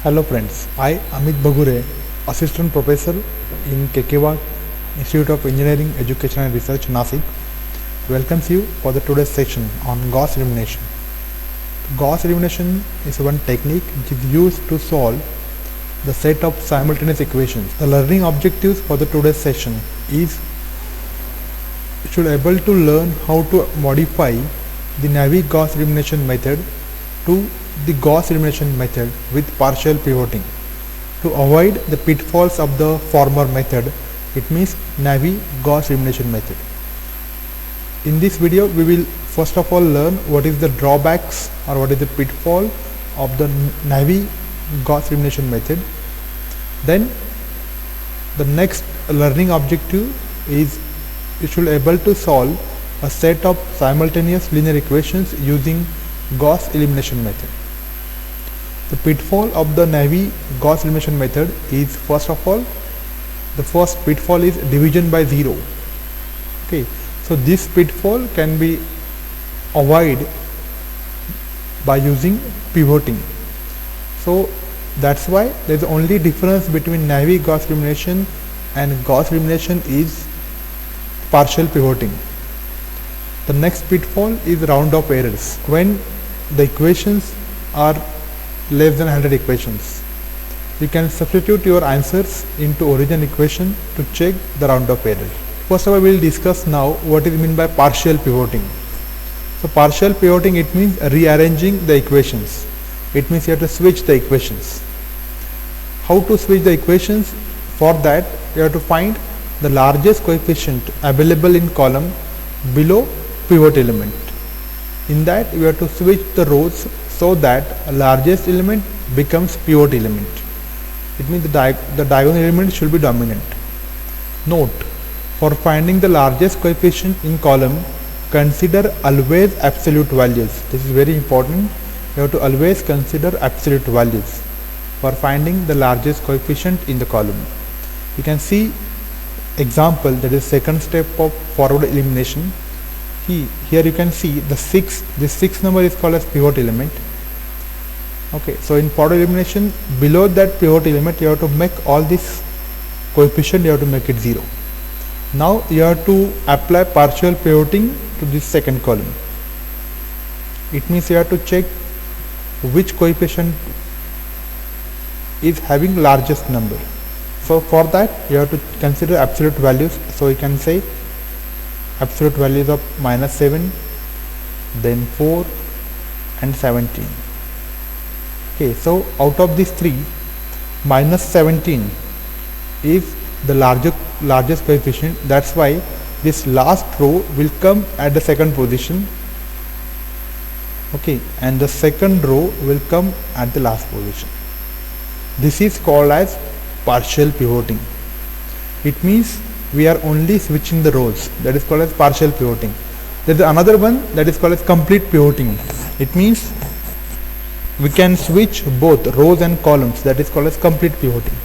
Hello friends, I Amit Bagure, Assistant Professor in Kekewa Institute of Engineering, Education and Research, Nasik, welcomes you for the today's session on Gauss Elimination. Gauss Elimination is one technique which is used to solve the set of simultaneous equations. The learning objectives for the today's session is you should able to learn how to modify the Navier-Gauss elimination method to the Gauss elimination method with partial pivoting. To avoid the pitfalls of the former method, it means Navier-Gauss elimination method. In this video, we will first of all learn what is the drawbacks or what is the pitfall of the Navier-Gauss elimination method. Then the next learning objective is you should able to solve a set of simultaneous linear equations using Gauss elimination method. The pitfall of the Navier-Gauss elimination method is, first of all, the first pitfall is division by zero. Okay, so this pitfall can be avoided by using pivoting. So that's why there is only difference between Navier-Gauss elimination and Gauss elimination is partial pivoting. The next pitfall is round off errors. When the equations are less than 100 equations, you can substitute your answers into origin equation to check the round off error. First of all, we will discuss now what is meant by partial pivoting. So partial pivoting, it means rearranging the equations. It means you have to switch the equations. How to switch the equations? For that, you have to find the largest coefficient available in column below pivot element. In that, you have to switch the rows so that largest element becomes pivot element. It means the diagonal element should be dominant. Note, for finding the largest coefficient in column, consider always absolute values. This is very important. You have to always consider absolute values for finding the largest coefficient in the column. You can see example, that is second step of forward elimination. Here you can see this sixth number is called as pivot element. Okay, so in forward elimination, below that pivot element, you have to make all this coefficient, you have to make it 0. Now you have to apply partial pivoting to this second column. It means you have to check which coefficient is having largest number. So for that, you have to consider absolute values. So you can say absolute values of -7, then 4 and 17. Okay, so out of these three, -17 is the largest coefficient. That's why this last row will come at the second position. Okay, and the second row will come at the last position. This is called as partial pivoting. It means we are only switching the rows. That is called as partial pivoting. There is another one that is called as complete pivoting. It means we can switch both rows and columns. That is called as complete pivoting.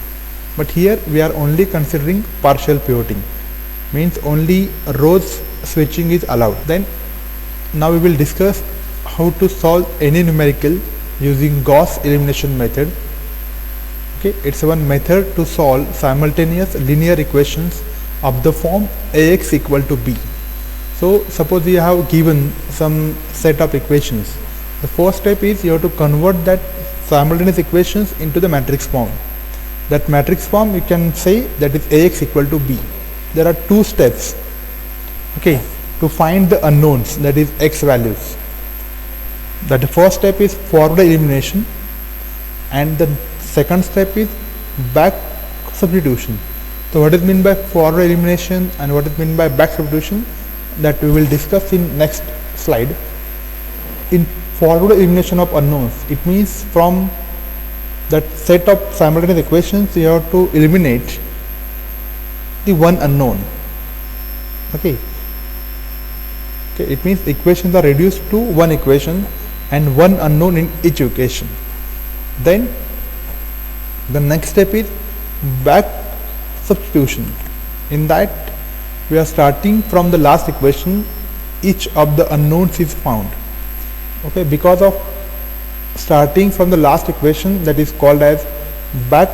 But here we are only considering partial pivoting. Means only rows switching is allowed. Then now we will discuss how to solve any numerical using Gauss elimination method. Okay, it's one method to solve simultaneous linear equations of the form Ax equal to b. So suppose you have given some set of equations. The first step is you have to convert that simultaneous equations into the matrix form. That matrix form you can say that is Ax equal to b. There are two steps, okay, to find the unknowns, that is x values. That the first step is forward elimination and the second step is back substitution. So what is meant by forward elimination and what is meant by back substitution, that we will discuss in next slide. In forward elimination of unknowns, it means from that set of simultaneous equations you have to eliminate the one unknown. Okay, it means equations are reduced to one equation and one unknown in each equation. Then the next step is back substitution. In that we are starting from the last equation, each of the unknowns is found. Okay, because of starting from the last equation, that is called as back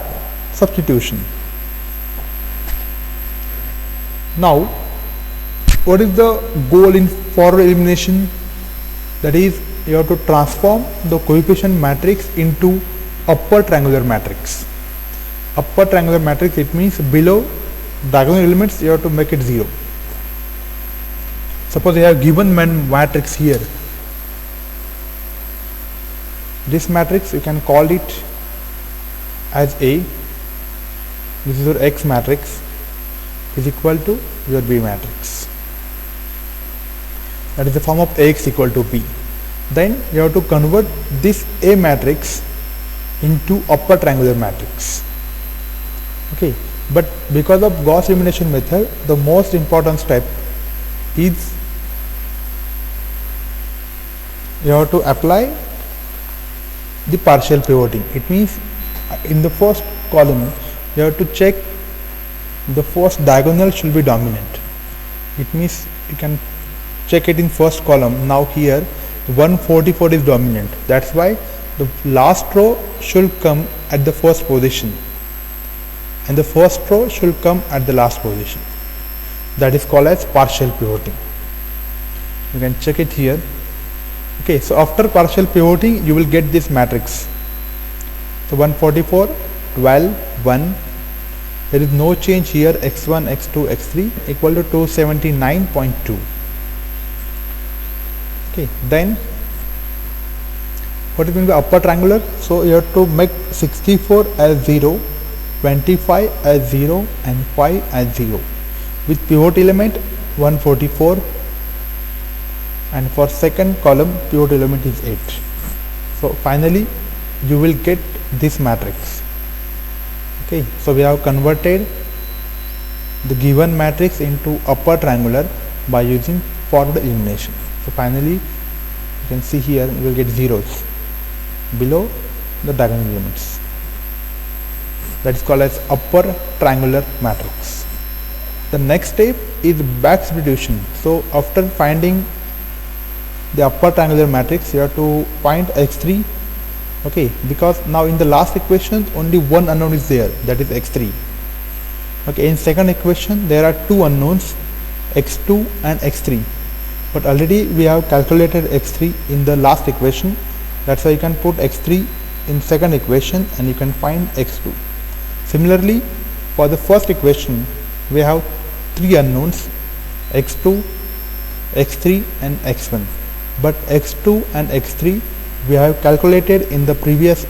substitution. Now, what is the goal in forward elimination? That is, you have to transform the coefficient matrix into upper triangular matrix. Upper triangular matrix, it means below diagonal elements you have to make it 0. Suppose you have given matrix here. This matrix you can call it as A. This is your X matrix is equal to your B matrix. That is the form of Ax equal to B. Then you have to convert this A matrix into upper triangular matrix. Okay, but because of Gauss elimination method, the most important step is you have to apply the partial pivoting. It means in the first column you have to check the first diagonal should be dominant. It means you can check it in first column. Now here 144 is dominant. That's why the last row should come at the first position and the first row should come at the last position. That is called as partial pivoting. You can check it here. Okay, so after partial pivoting you will get this matrix. So 144, 12, 1. There is no change here. x1, x2, x3 equal to 279.2. Okay, then what is going to be upper triangular? So you have to make 64 as 0, 25 as 0 and 5 as 0 with pivot element 144, and for second column pivot element is 8. So finally you will get this matrix. Okay, so we have converted the given matrix into upper triangular by using forward elimination. So finally you can see here you will get zeros below the diagonal elements. That is called as upper triangular matrix. The next step is back substitution. So after finding the upper triangular matrix, you have to find x3. Okay, because now in the last equation only one unknown is there, that is x3. Okay, in second equation there are two unknowns, x2 and x3, but already we have calculated x3 in the last equation. That's why you can put x3 in second equation and you can find x2. Similarly, for the first equation we have three unknowns, x2, x3 and x1, but x2 and x3 we have calculated in the previous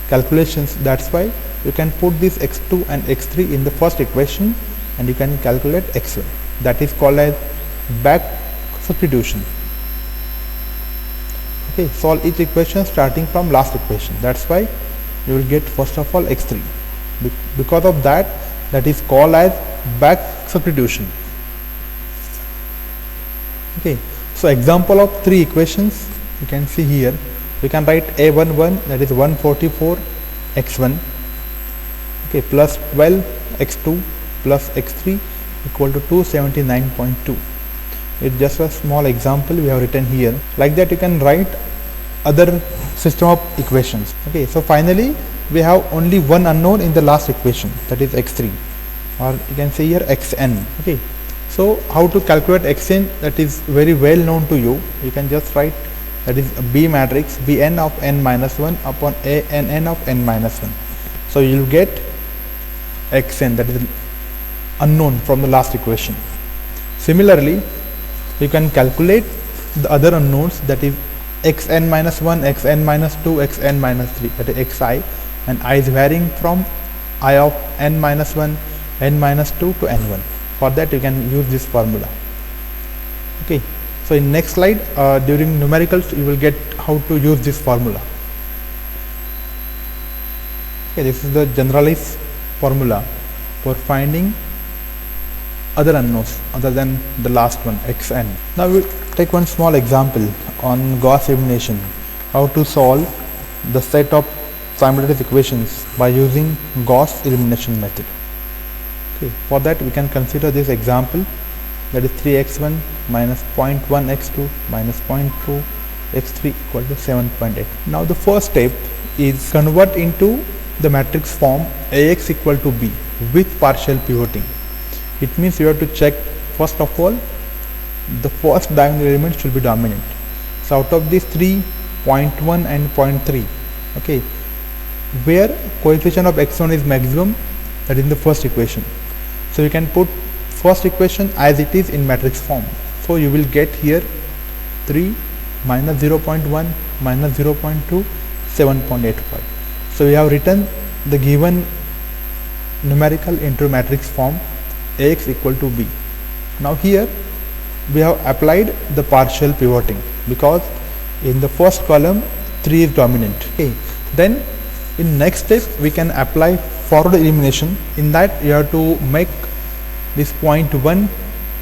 calculations. That's why you can put this x2 and x3 in the first equation and you can calculate x1. That is called as back substitution. Okay, solve each equation starting from last equation. That's why you will get first of all x3. Because of that, that is called as back substitution. Okay, so example of three equations you can see here. We can write a11, that is 144 x1, okay, plus 12 x2 plus x3 equal to 279.2. It's just a small example we have written here. Like that you can write other system of equations. Okay, so finally we have only one unknown in the last equation, that is x3, or you can say here xn. Okay, so how to calculate xn, that is very well known to you. You can just write that is a B matrix Bn of n minus 1 upon Ann of n minus 1. So you will get xn, that is unknown from the last equation. Similarly, you can calculate the other unknowns, that is xn minus 1, xn minus 2, xn minus 3, that is xi, and I is varying from I of n minus 1, n minus 2 to n1. For that you can use this formula. Okay, so in next slide during numericals you will get how to use this formula. Okay, this is the generalized formula for finding other unknowns other than the last one, xn. Now we will take one small example on Gauss elimination, how to solve the set of simultaneous equations by using Gauss elimination method. Okay, for that we can consider this example, that is 3x1 minus 0.1 x2 minus 0.2 x3 equal to 7.8. Now the first step is convert into the matrix form Ax equal to b with partial pivoting. It means you have to check, first of all, the first diagonal element should be dominant. So out of these 3, 0.1 and 0.3, okay, where coefficient of x1 is maximum, that is in the first equation. So you can put first equation as it is in matrix form. So you will get here 3 minus 0.1 minus 0.2, 7.85. So we have written the given numerical into matrix form Ax equal to b. Now here we have applied the partial pivoting because in the first column 3 is dominant. Okay. Then in next step we can apply forward elimination. In that you have to make this 0.1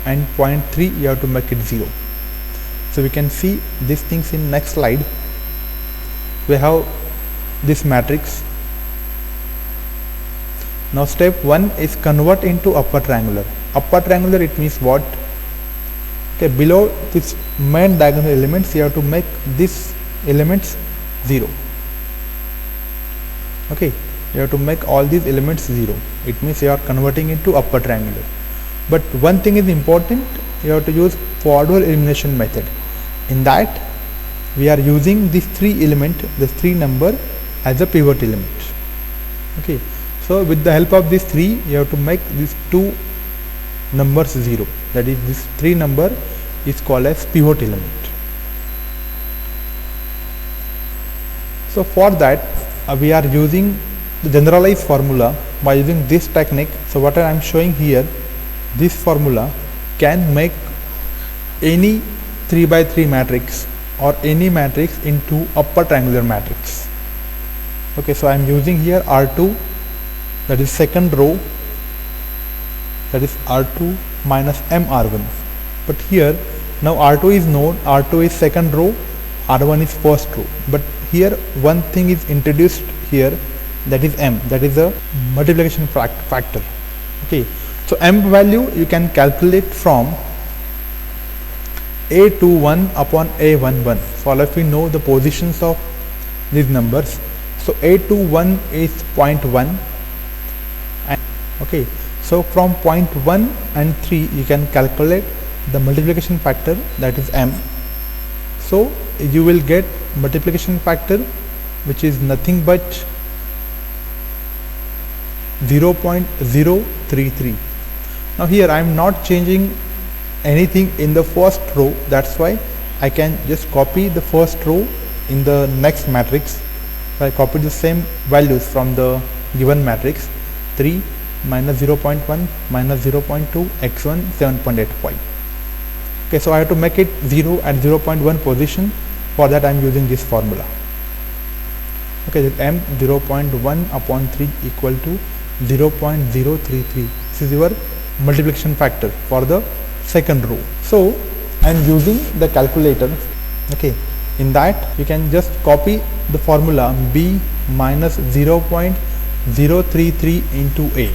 and 0.3 you have to make it 0. So we can see these things in next slide. We have this matrix. Now step 1 is convert into upper triangular. Upper triangular, it means what? Okay, below this main diagonal elements you have to make these elements 0. Okay, you have to make all these elements 0. It means you are converting into upper triangular. But one thing is important, you have to use forward elimination method. In that we are using these 3 element, the 3 number as a pivot element. Okay, so with the help of these 3 you have to make these 2 numbers 0, that is this 3 number is called as pivot element. So for that we are using the generalized formula by using this technique. So what I am showing here, this formula can make any 3 by 3 matrix or any matrix into upper triangular matrix. Okay, so I am using here R2, that is second row, that is R2 minus mR1. But here now R2 is known, R2 is second row, R1 is first row. But here one thing is introduced here, that is m, that is a multiplication factor. Okay, so m value you can calculate from A21 upon A11. So all of you know the positions of these numbers. So A21 is 0.1 and okay, so from 0.1 and 3 you can calculate the multiplication factor, that is m. So you will get multiplication factor which is nothing but 0.033. Now here I am not changing anything in the first row, that's why I can just copy the first row in the next matrix. So I copied the same values from the given matrix, 3 minus 0.1 minus 0.2 x1 7.85. Okay, so I have to make it 0 at 0.1 position. For that I am using this formula. Okay, that m 0.1 upon 3 equal to 0.033. This is your multiplication factor for the second row. So I am using the calculator. Okay, in that you can just copy the formula b minus 0.033 into a.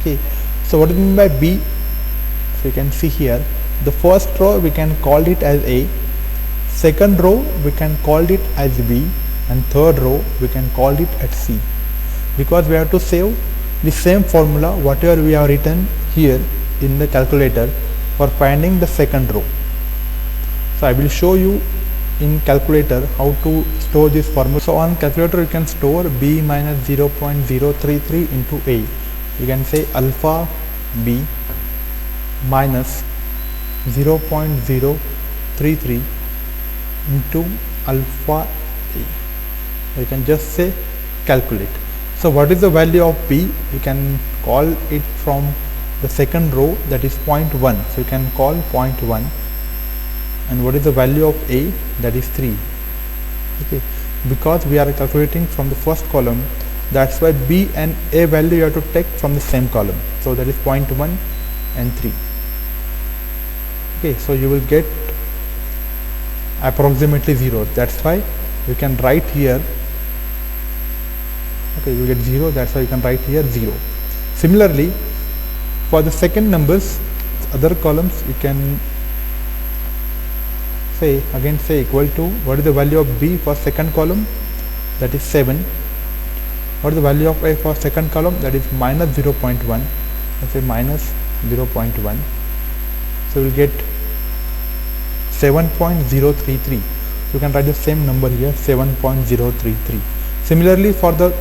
Okay, so what do you mean by b? So you can see here the first row we can call it as a, second row we can call it as b, and third row we can call it as c, because we have to save the same formula whatever we have written here in the calculator for finding the second row. So I will show you in calculator how to store this formula. So on calculator you can store b minus 0.033 into a. You can say alpha b minus 0.033 into alpha a. You can just say calculate. So what is the value of b? You can call it from the second row, that is 0.1. So you can call 0.1. And what is the value of a? That is 3. Okay, because we are calculating from the first column, that's why b and a value you have to take from the same column. So that is 0.1 and 3. Okay, so you will get approximately 0. That's why you can write here. Okay, you get 0. That's why you can write here 0. Similarly, for the second numbers, other columns you can say equal to, what is the value of B for second column? That is 7. What is the value of A for second column? That is minus 0.1. Let's say minus 0.1. So we will get 7.033. So you can write the same number here, 7.033. Similarly, for the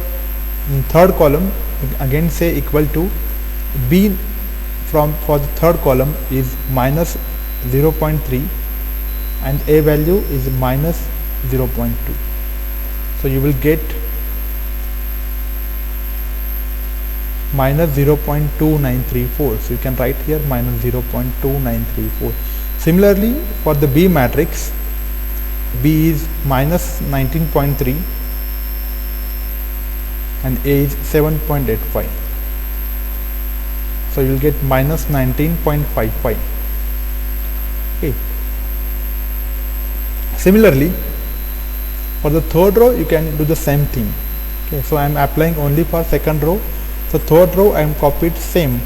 third column, again say equal to B for the third column is minus 0.3 and A value is minus 0.2. So you will get minus 0.2934. So you can write here minus 0.2934. Similarly, for the B matrix, B is minus 19.3 and A is 7.85. So you will get minus 19.55. Okay. Similarly, for the third row, you can do the same thing. Okay. So I am applying only for second row. So third row I am copied same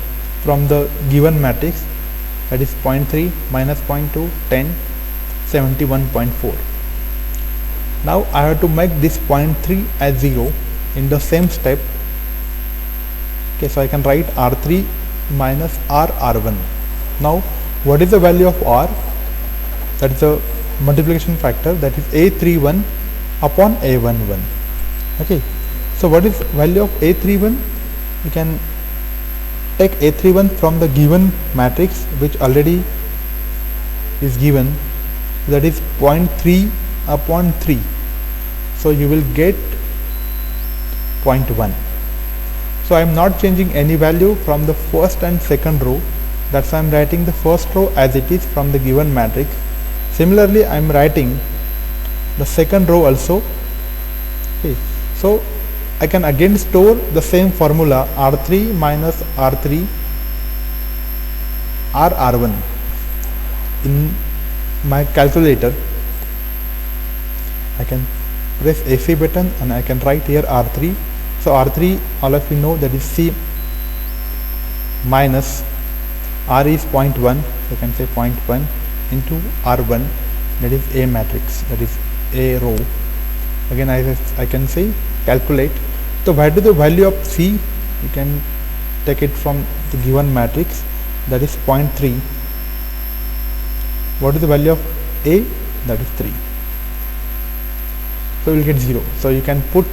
from the given matrix, that is 0.3 minus 0.2 10 71.4. Now I have to make this 0.3 as 0 in the same step. Okay, so I can write R3 minus R1. Now what is the value of R? That is the multiplication factor, that is A31 upon A11. Okay, so what is value of A31? You can take A31 from the given matrix which already is given, that is 0.3 upon 3. So you will get 0.1. So I am not changing any value from the first and second row. That's why I am writing the first row as it is from the given matrix. Similarly, I am writing the second row also. Okay. So I can again store the same formula, R3 minus R3 R1 in my calculator. I can press AC button and I can write here R3. So R3, all of you know, that is C minus R is 0.1, so I can say 0.1 into R1, that is A matrix, that is A row. Again I can say calculate. So what is the value of C? You can take it from the given matrix, that is 0.3. What is the value of A? That is 3. So we will get 0. So you can put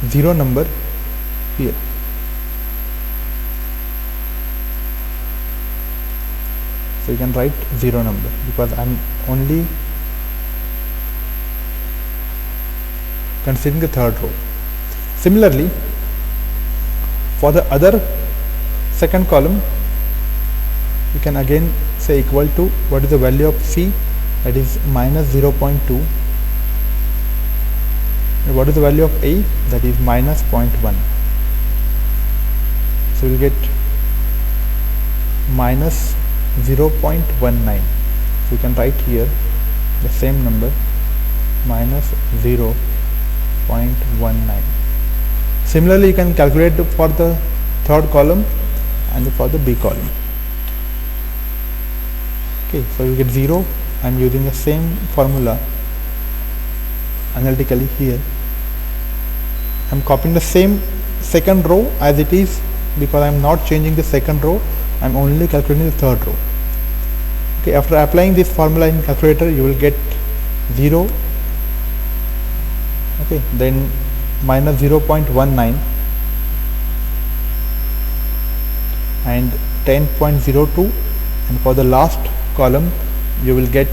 0 number here. So you can write 0 number because I am only considering the third row. Similarly, for the other second column, you can again say equal to, what is the value of C? That is minus 0.2. And what is the value of A? That is minus 0.1. So we will get minus 0.19. So you can write here the same number, minus 0.19. Similarly, you can calculate for the third column and for the B column. Okay, so you get 0. I am using the same formula analytically here. I am copying the same second row as it is because I am not changing the second row. I am only calculating the third row. Okay, after applying this formula in calculator, you will get 0. Okay, then minus 0.19 and 10.02, and for the last column you will get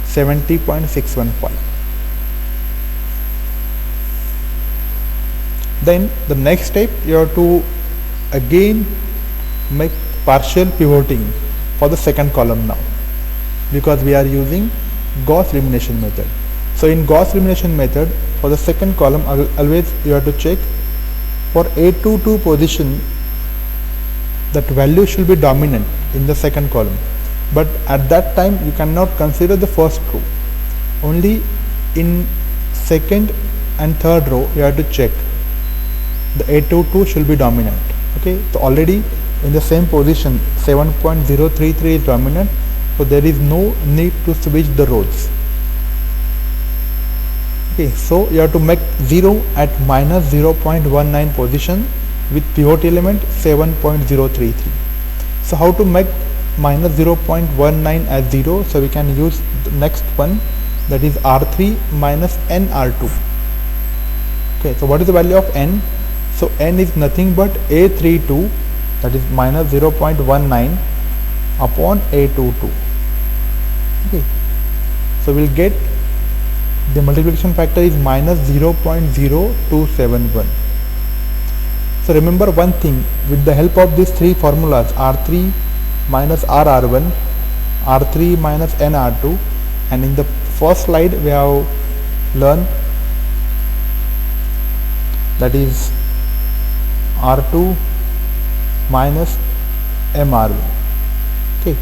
70.615. Then the next step, you have to again make partial pivoting for the second column now, because we are using Gauss elimination method. So in Gauss elimination method, for the second column, always you have to check for A22 position that value should be dominant in the second column, but at that time you cannot consider the first row. Only in second and third row you have to check the A22 should be dominant. Okay, so already in the same position 7.033 is dominant, so there is no need to switch the rows. Okay, so you have to make 0 at minus 0.19 position with pivot element 7.033. So how to make minus 0.19 as 0? So we can use the next one, that is R3 minus nR2. Okay, so what is the value of n? So n is nothing but A32, that is minus 0.19 upon A22. Okay, so we'll get the multiplication factor is minus 0.0271. So remember one thing, with the help of these three formulas, R3 minus RR1, R3 minus nR2, and in the first slide we have learned, that is R2 minus MR1. Okay,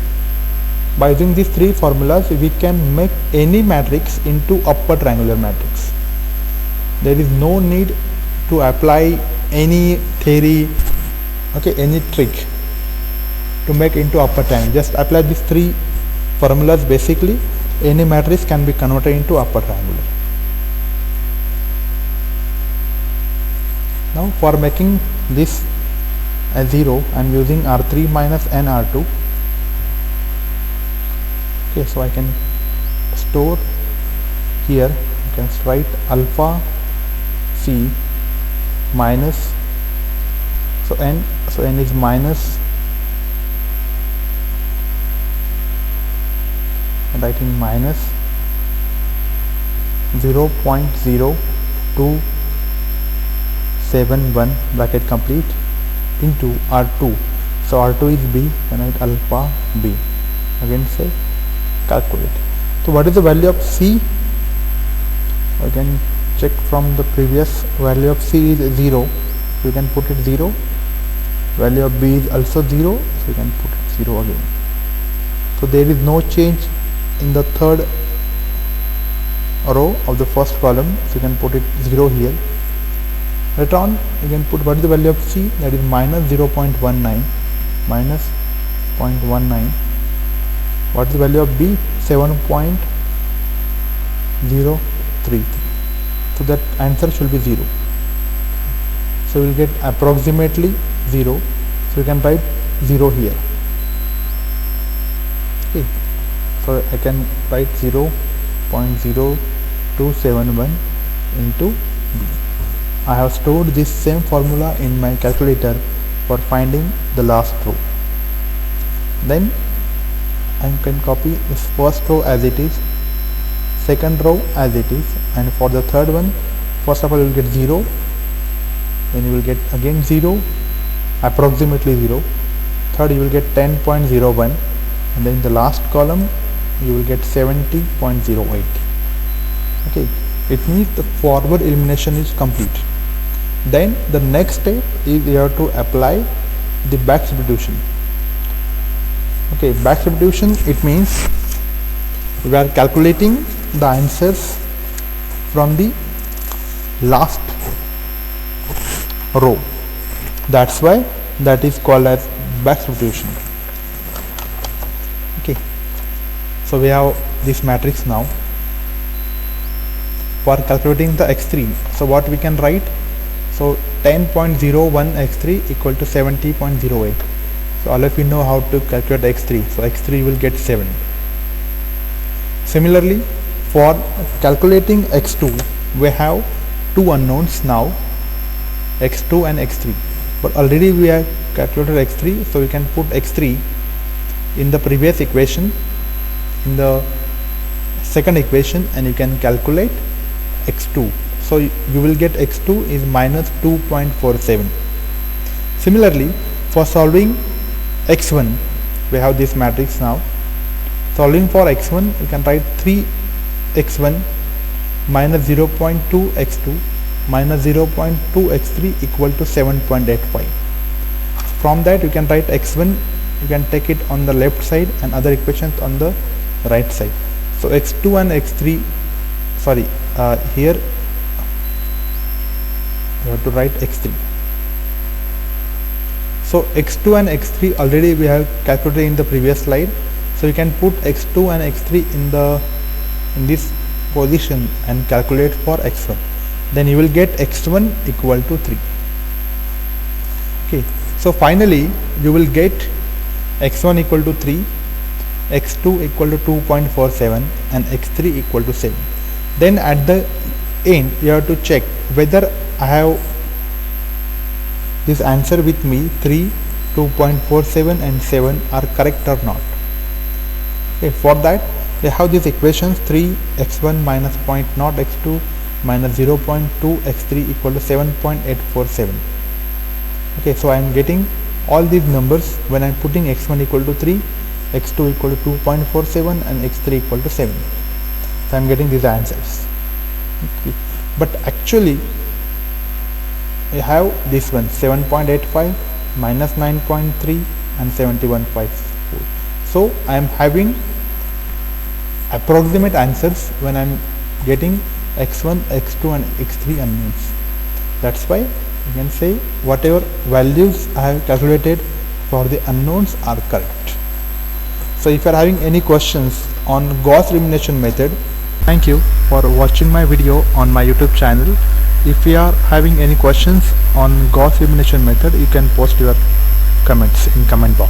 by using these three formulas we can make any matrix into upper triangular matrix. There is no need to apply any theory, okay, any trick to make into upper triangle. Just apply these three formulas, basically any matrix can be converted into upper triangular. Now for making this as 0, I am using R3 minus nR2. Okay, so I can store here, you can write alpha c minus, so n is minus, and writing minus 0.0271 bracket complete into R2. So R2 is B, then write alpha B. Again say calculate. So what is the value of C? Again check from the previous value of C is 0, so you can put it 0. Value of B is also 0, so you can put it 0 again. So there is no change in the third row of the first column, so you can put it 0 here. Later on you can put what is the value of C, that is minus 0.19, minus 0.19. What is the value of B? 7.033. So that answer should be 0. So we will get approximately 0. So you can write 0 here. Okay. So I can write 0.0271 into B. I have stored this same formula in my calculator for finding the last row. Then I can copy this first row as it is, second row as it is, and for the third one, first of all you will get 0, then you will get again 0, approximately 0, third you will get 10.01, and then in the last column you will get 70.08. Okay, it means the forward elimination is complete. Then the next step is you have to apply the back substitution. Okay, back substitution, it means we are calculating the answers from the last row. That's why that is called as back substitution. Okay, so we have this matrix now. For calculating the x3, so what we can write? So 10.01 x3 equal to 70.08. So all of you know how to calculate x3. So x3 will get 7. Similarly, for calculating x2, we have two unknowns now, x2 and x3. But already we have calculated x3, so we can put x3 in the previous equation, in the second equation, and you can calculate x2. So you will get x2 is minus 2.47. Similarly, for solving x1, we have this matrix now. Solving for x1, you can write 3x1 minus 0.2 x2 minus 0.2 x3 equal to 7.85. From that you can write x1, you can take it on the left side and other equations on the right side. So x2 and x3, sorry, here you have to write x3. So x2 and x3 already we have calculated in the previous slide, so So you can put x2 and x3 in this position and calculate for x1. Then you will get x1 equal to 3. Okay. So finally you will get x1 equal to 3, x2 equal to 2.47 and x3 equal to 7. Then at the end you have to check whether I have this answer with me, 3, 2.47 and 7 are correct or not. Okay, for that we have these equations: 3 x1 minus 0.0 x2 minus 0.2 x3 equal to 7.847. Okay, so I am getting all these numbers when I am putting x1 equal to 3, x2 equal to 2.47 and x3 equal to 7. So I am getting these answers. Okay. But actually I have this one, 7.85 minus 9.3 and 71.4. So I am having approximate answers when I am getting x1, x2 and x3 unknowns. That's why you can say whatever values I have calculated for the unknowns are correct. So if you are having any questions on Gauss elimination method, thank you for watching my video on my YouTube channel. If you are having any questions on Gauss elimination method, you can post your comments in comment box.